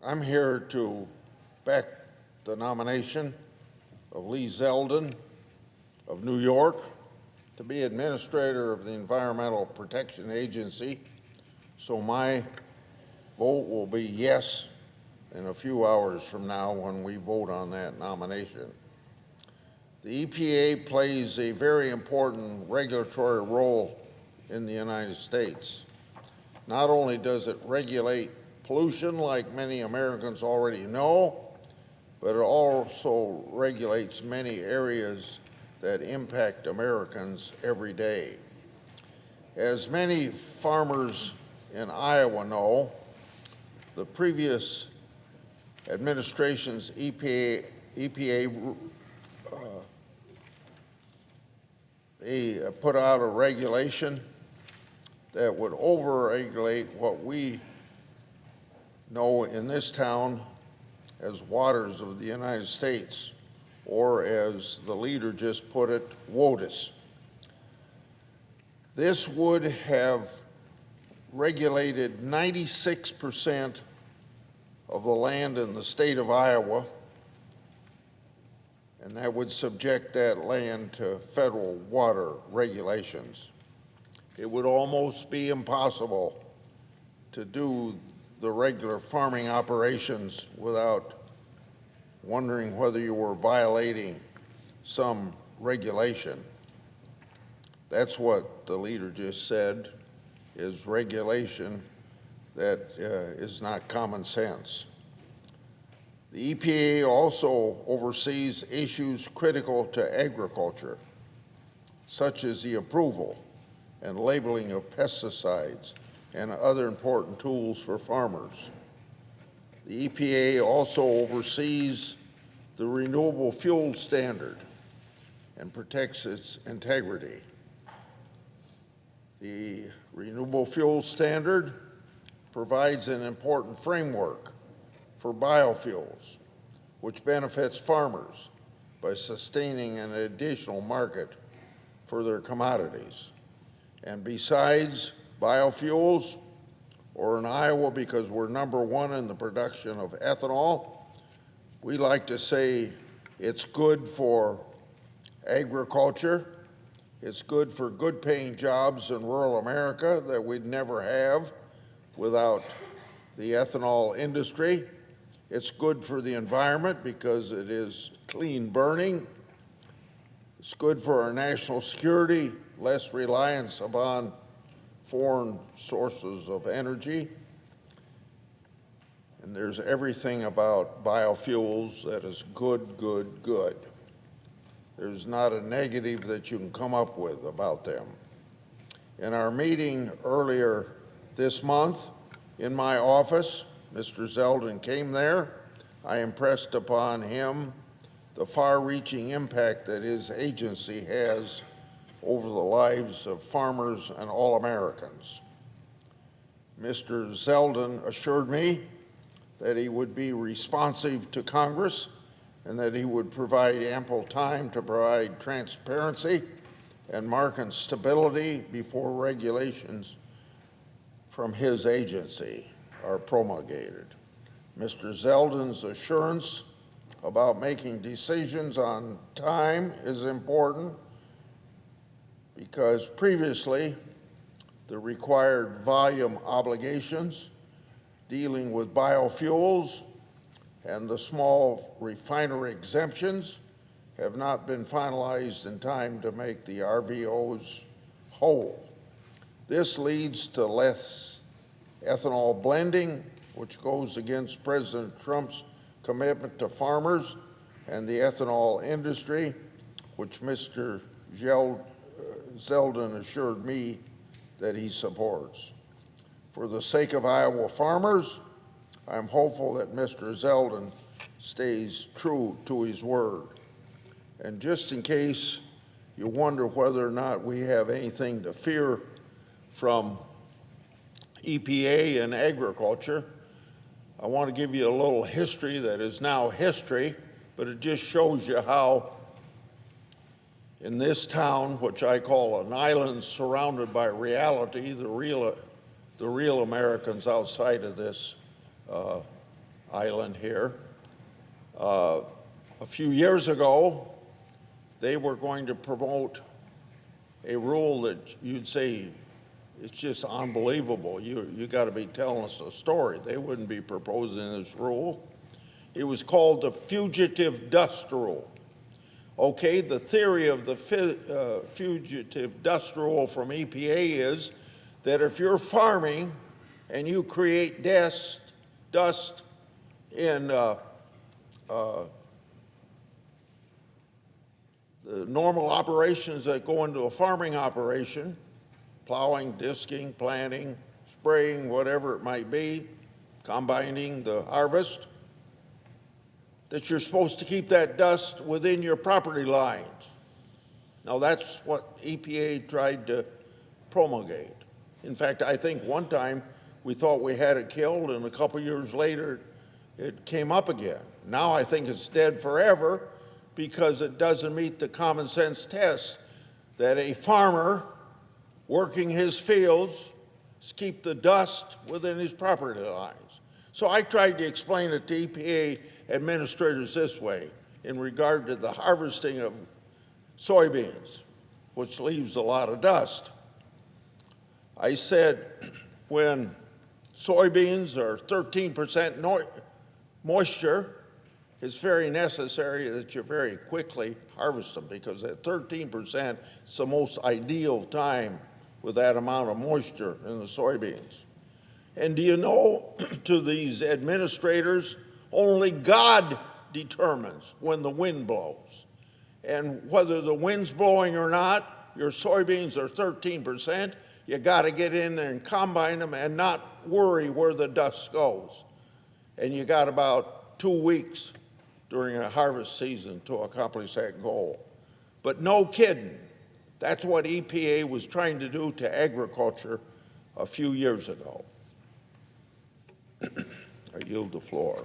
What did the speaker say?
I'm here to back the nomination of Lee Zeldin of New York to be administrator of the Environmental Protection Agency. So my vote will be yes in a few hours from now when we vote on that nomination. The EPA plays a very important regulatory role in the United States. Not only does it regulate pollution, like many Americans already know, but it also regulates many areas that impact Americans every day. As many farmers in Iowa know, the previous administration's EPA put out a regulation that would over-regulate what we know in this town as waters of the United States, or as the leader just put it, WOTUS. This would have regulated 96% of the land in the state of Iowa, and that would subject that land to federal water regulations. It would almost be impossible to do the regular farming operations without wondering whether you were violating some regulation. That's what the leader just said, is regulation that is not common sense. The EPA also oversees issues critical to agriculture, such as the approval and labeling of pesticides and other important tools for farmers. The EPA also oversees the renewable fuel standard and protects its integrity. The renewable fuel standard provides an important framework for biofuels, which benefits farmers by sustaining an additional market for their commodities. And besides biofuels, or in Iowa, because we're #1 in the production of ethanol, we like to say it's good for agriculture, it's good for good-paying jobs in rural America that we'd never have without the ethanol industry. It's good for the environment because it is clean burning. It's good for our national security, less reliance upon foreign sources of energy. And there's everything about biofuels that is good, good, good. There's not a negative that you can come up with about them. In our meeting earlier this month in my office, Mr. Zeldin came there. I impressed upon him the far-reaching impact that his agency has over the lives of farmers and all Americans. Mr. Zeldin assured me that he would be responsive to Congress and that he would provide ample time to provide transparency and market stability before regulations from his agency are promulgated. Mr. Zeldin's assurance about making decisions on time is important because previously the required volume obligations dealing with biofuels and the small refinery exemptions have not been finalized in time to make the RVOs whole. This leads to less ethanol blending, which goes against President Trump's commitment to farmers and the ethanol industry, which Mr. Zeldin assured me that he supports. For the sake of Iowa farmers, I'm hopeful that Mr. Zeldin stays true to his word. And just in case you wonder whether or not we have anything to fear from EPA and agriculture, I want to give you a little history that is now history, but it just shows you how in this town, which I call an island surrounded by reality, the real Americans outside of this island here. A few years ago, they were going to promote a rule that you'd say, it's just unbelievable. You got to be telling us a story. They wouldn't be proposing this rule. It was called the fugitive dust rule. Okay, the theory of the fugitive dust rule from EPA is that if you're farming and you create dust in the normal operations that go into a farming operation, plowing, disking, planting, spraying, whatever it might be, combining the harvest, that you're supposed to keep that dust within your property lines. Now, that's what EPA tried to promulgate. In fact, I think one time we thought we had it killed, and a couple years later, it came up again. Now I think it's dead forever because it doesn't meet the common sense test that a farmer working his fields keep the dust within his property lines. So I tried to explain it to EPA administrators this way in regard to the harvesting of soybeans, which leaves a lot of dust. I said, when soybeans are 13% moisture, it's very necessary that you very quickly harvest them, because at 13%, it's the most ideal time with that amount of moisture in the soybeans. And do you know, to these administrators, only God determines when the wind blows. And whether the wind's blowing or not, your soybeans are 13%. You got to get in there and combine them and not worry where the dust goes. And you got about 2 weeks during a harvest season to accomplish that goal. But no kidding, that's what EPA was trying to do to agriculture a few years ago. I yield the floor.